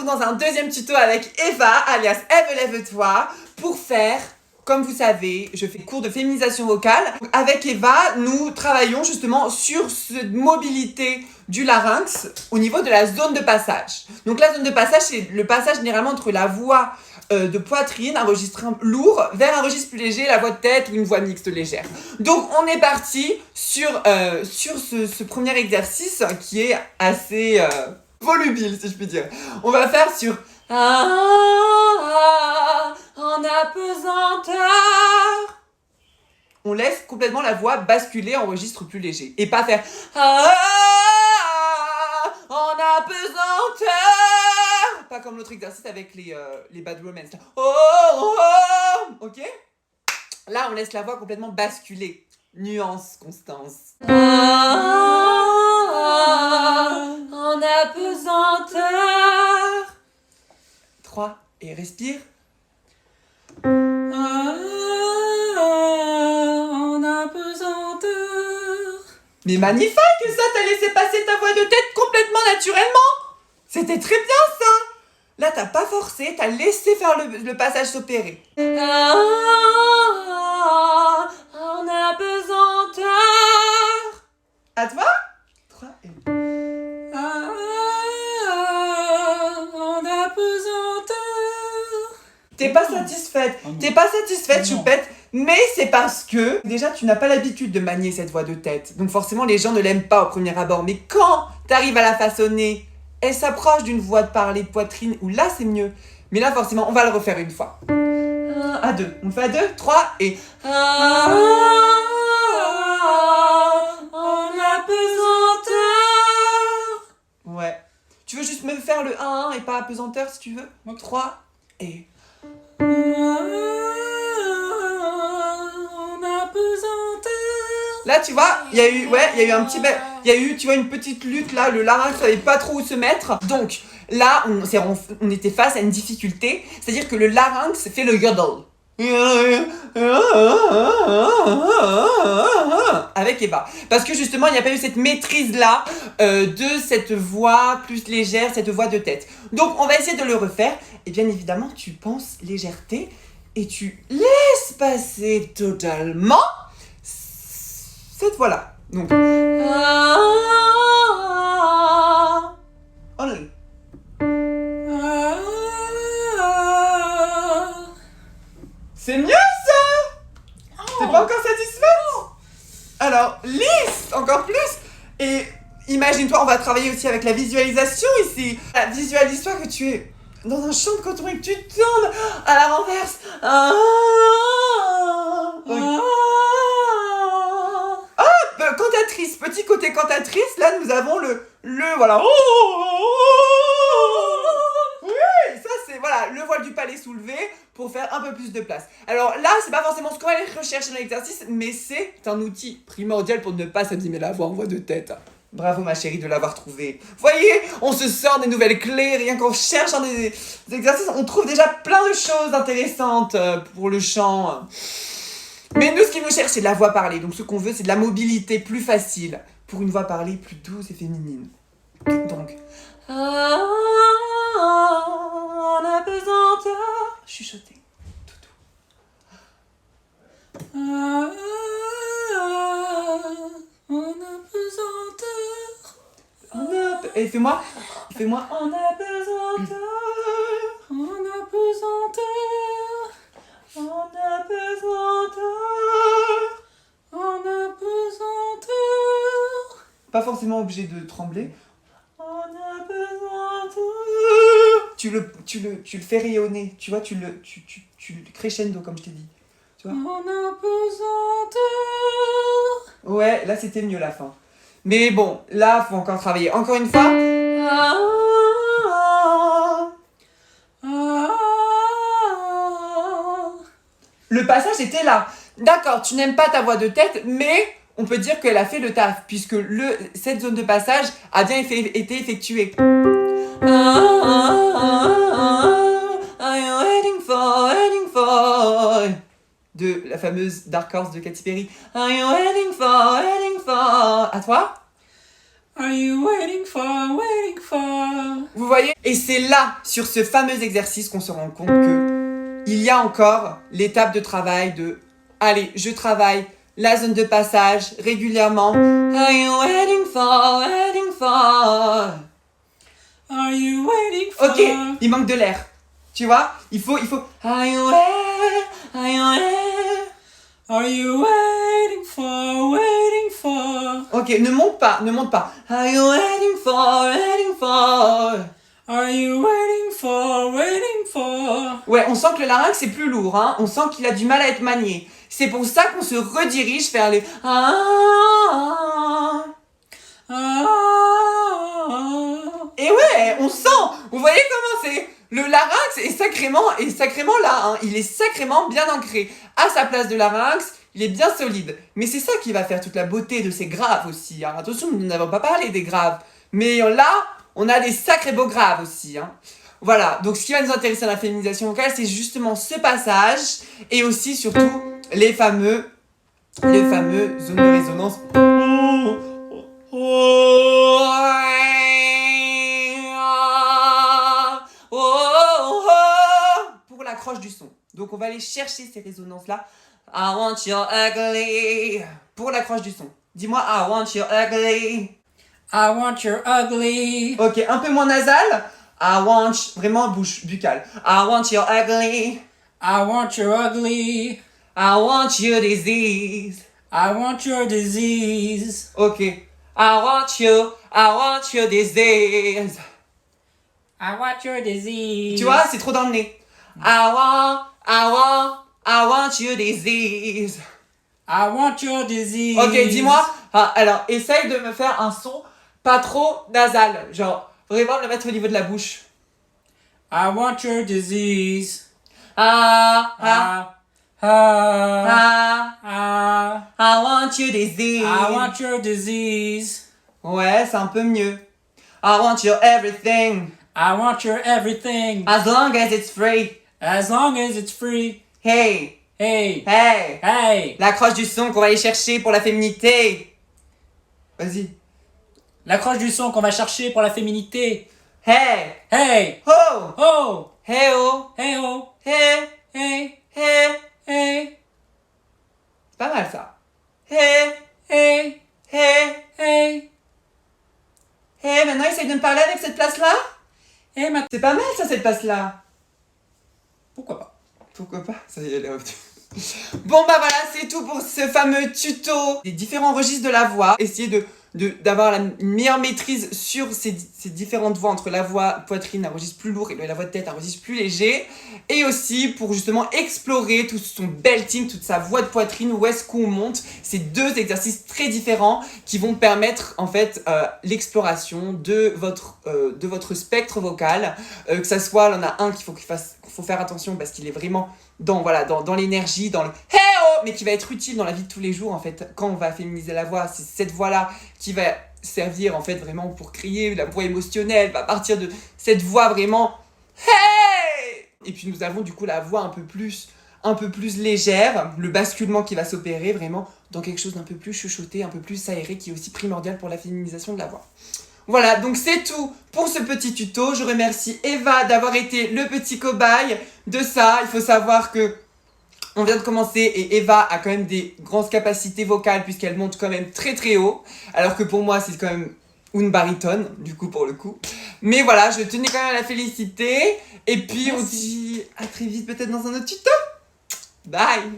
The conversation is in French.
dans un deuxième tuto avec Eva, alias Eve Lève-toi, pour faire, comme vous savez, je fais cours de féminisation vocale. Avec Eva, nous travaillons justement sur cette mobilité du larynx au niveau de la zone de passage. Donc la zone de passage, c'est le passage généralement entre la voix de poitrine, un registre lourd, vers un registre plus léger, la voix de tête ou une voix mixte légère. Donc on est parti sur ce premier exercice qui est assez volubile, si je puis dire. On va faire sur en apesanteur. On laisse complètement la voix basculer en registre plus léger et pas faire en apesanteur. Pas comme l'autre exercice avec les Bad Romance. Ok? Là, on laisse la voix complètement basculer. Nuance, Constance. En apesanteur. 3 et respire. En apesanteur. Mais magnifique, ça, t'as laissé passer ta voix de tête complètement naturellement. C'était très bien ça. Là, t'as pas forcé, t'as laissé faire le passage s'opérer. En apesanteur. À toi. 3 et... en apesanteur. T'es pas satisfaite. T'es pas satisfaite, choupette. Mais c'est parce que, déjà, tu n'as pas l'habitude de manier cette voix de tête. Donc forcément, les gens ne l'aiment pas au premier abord. Mais quand t'arrives à la façonner, elle s'approche d'une voix de parler de poitrine, où là, c'est mieux. Mais là, forcément, on va le refaire une fois. À 2. On fait à 2, 3 et... en apesanteur. Ouais. Tu veux juste me faire le 1 et pas apesanteur, si tu veux. 3 et... en apesanteur. Là, tu vois, il y a eu un petit... Il y a eu, tu vois, une petite lutte là, le larynx savait pas trop où se mettre. Donc, là, on était face à une difficulté. C'est-à-dire que le larynx fait le yodel. Avec Eva. Parce que justement, il n'y a pas eu cette maîtrise-là de cette voix plus légère, cette voix de tête. Donc, on va essayer de le refaire. Et bien évidemment, tu penses légèreté et tu laisses passer totalement cette voix-là. Donc... C'est mieux ça. T'es pas encore satisfaite? Alors, lisse encore plus. Et imagine-toi, on va travailler aussi avec la visualisation ici. Visualise-toi que tu es dans un champ de coton et que tu tournes à la renverse. Cantatrice, petit côté cantatrice, là nous avons le voilà. Oui, ça c'est voilà, le voile du palais soulevé pour faire un peu plus de place. Alors là, c'est pas forcément ce qu'on va aller rechercher dans l'exercice, mais c'est un outil primordial pour ne pas s'abîmer la voix en voix de tête. Bravo ma chérie de l'avoir trouvé. Voyez, on se sort des nouvelles clés, rien qu'en cherchant des exercices, on trouve déjà plein de choses intéressantes pour le chant. Mais nous, ce qui nous cherche, c'est de la voix parlée. Donc, ce qu'on veut, c'est de la mobilité plus facile pour une voix parlée plus douce et féminine. Donc... en apesanteur. Chuchoter. Tout doux. En apesanteur. Et fais-moi en apesanteur. En apesanteur. En apesanteur. En apesanteur. Pas forcément obligé de trembler. En apesanteur. Tu le fais rayonner. Tu vois, tu le crescendo comme je t'ai dit. Tu vois? En apesanteur. Ouais, là c'était mieux la fin. Mais bon, là faut encore travailler. Encore une fois. Le passage était là. D'accord, tu n'aimes pas ta voix de tête, mais on peut dire qu'elle a fait le taf, puisque cette zone de passage a bien été effectuée. Waiting for de la fameuse Dark Horse de Katy Perry. Are you waiting for? À toi? Are you waiting for? Vous voyez? Et c'est là, sur ce fameux exercice, qu'on se rend compte que il y a encore l'étape de travail de « Allez, je travaille la zone de passage régulièrement. » Are you waiting for, waiting for? Are you waiting for? Ok, il manque de l'air. Tu vois? Il faut... Are you waiting, are you waiting? Are you waiting for, waiting for? Ok, ne monte pas, ne monte pas. Are you waiting for, waiting for? Are you waiting for, waiting for? Ouais, on sent que le larynx est plus lourd, hein. On sent qu'il a du mal à être manié. C'est pour ça qu'on se redirige vers les... Et ouais, on sent. Vous voyez comment c'est... Le larynx est sacrément là, hein. Il est sacrément bien ancré. À sa place de larynx, il est bien solide. Mais c'est ça qui va faire toute la beauté de ces graves aussi, hein. Attention, nous n'avons pas parlé des graves. Mais là, on a des sacrés beaux graves aussi, hein. Voilà, donc ce qui va nous intéresser dans la féminisation vocale, c'est justement ce passage et aussi, surtout, les fameux zones de résonance. Pour l'accroche du son. Donc on va aller chercher ces résonances-là. I want your ugly. Pour l'accroche du son. Dis-moi, I want your ugly. I want your ugly. Ok, un peu moins nasal. I want, vraiment bouche buccale. I want your ugly. I want your ugly. I want your disease. I want your disease. Ok. I want your disease. I want your disease. Tu vois, c'est trop dans le nez. I want your disease. I want your disease. Ok, dis-moi. Alors, essaye de me faire un son pas trop nasal. Genre, vraiment le mettre au niveau de la bouche. I want your disease. I want your disease. I want your disease. Ouais, c'est un peu mieux. I want your everything. I want your everything. As long as it's free. As long as it's free. Hey. Hey. Hey. Hey. L'accroche du son qu'on va aller chercher pour la féminité. Vas-y. L'accroche du son qu'on va chercher pour la féminité. Hey. Hey. Oh. Oh. Hey oh. Hey oh. Hey. Hey. Hey. Hey. C'est pas mal ça. Hey. Hey. Hey. Hey. Hey, maintenant essaye de me parler avec cette place-là. Hey, C'est pas mal ça, cette place-là. Pourquoi pas? Pourquoi pas? Ça y est, elle est revenue. Bon bah voilà, c'est tout pour ce fameux tuto des différents registres de la voix. Essayez d'avoir une meilleure maîtrise sur ces différentes voix, entre la voix poitrine, un registre plus lourd, et la voix de tête, un registre plus léger. Et aussi pour justement explorer tout son belting, toute sa voix de poitrine, où est-ce qu'on monte. C'est deux exercices très différents qui vont permettre en fait l'exploration de votre spectre vocal. Que ça soit, il y en a un qu'il faut faire attention parce qu'il est vraiment dans l'énergie, dans le « hey oh !» mais qui va être utile dans la vie de tous les jours en fait. Quand on va féminiser la voix, c'est cette voix-là qui va servir en fait vraiment pour crier, la voix émotionnelle va partir de cette voix vraiment « hey !» Et puis nous avons du coup la voix un peu plus légère, le basculement qui va s'opérer vraiment dans quelque chose d'un peu plus chuchoté, un peu plus aéré, qui est aussi primordial pour la féminisation de la voix. Voilà, donc c'est tout pour ce petit tuto. Je remercie Eva d'avoir été le petit cobaye de ça. Il faut savoir que on vient de commencer et Eva a quand même des grandes capacités vocales puisqu'elle monte quand même très très haut. Alors que pour moi, c'est quand même une baryton, du coup pour le coup. Mais voilà, je tenais quand même à la féliciter. Et puis on se dit à très vite peut-être dans un autre tuto. Bye!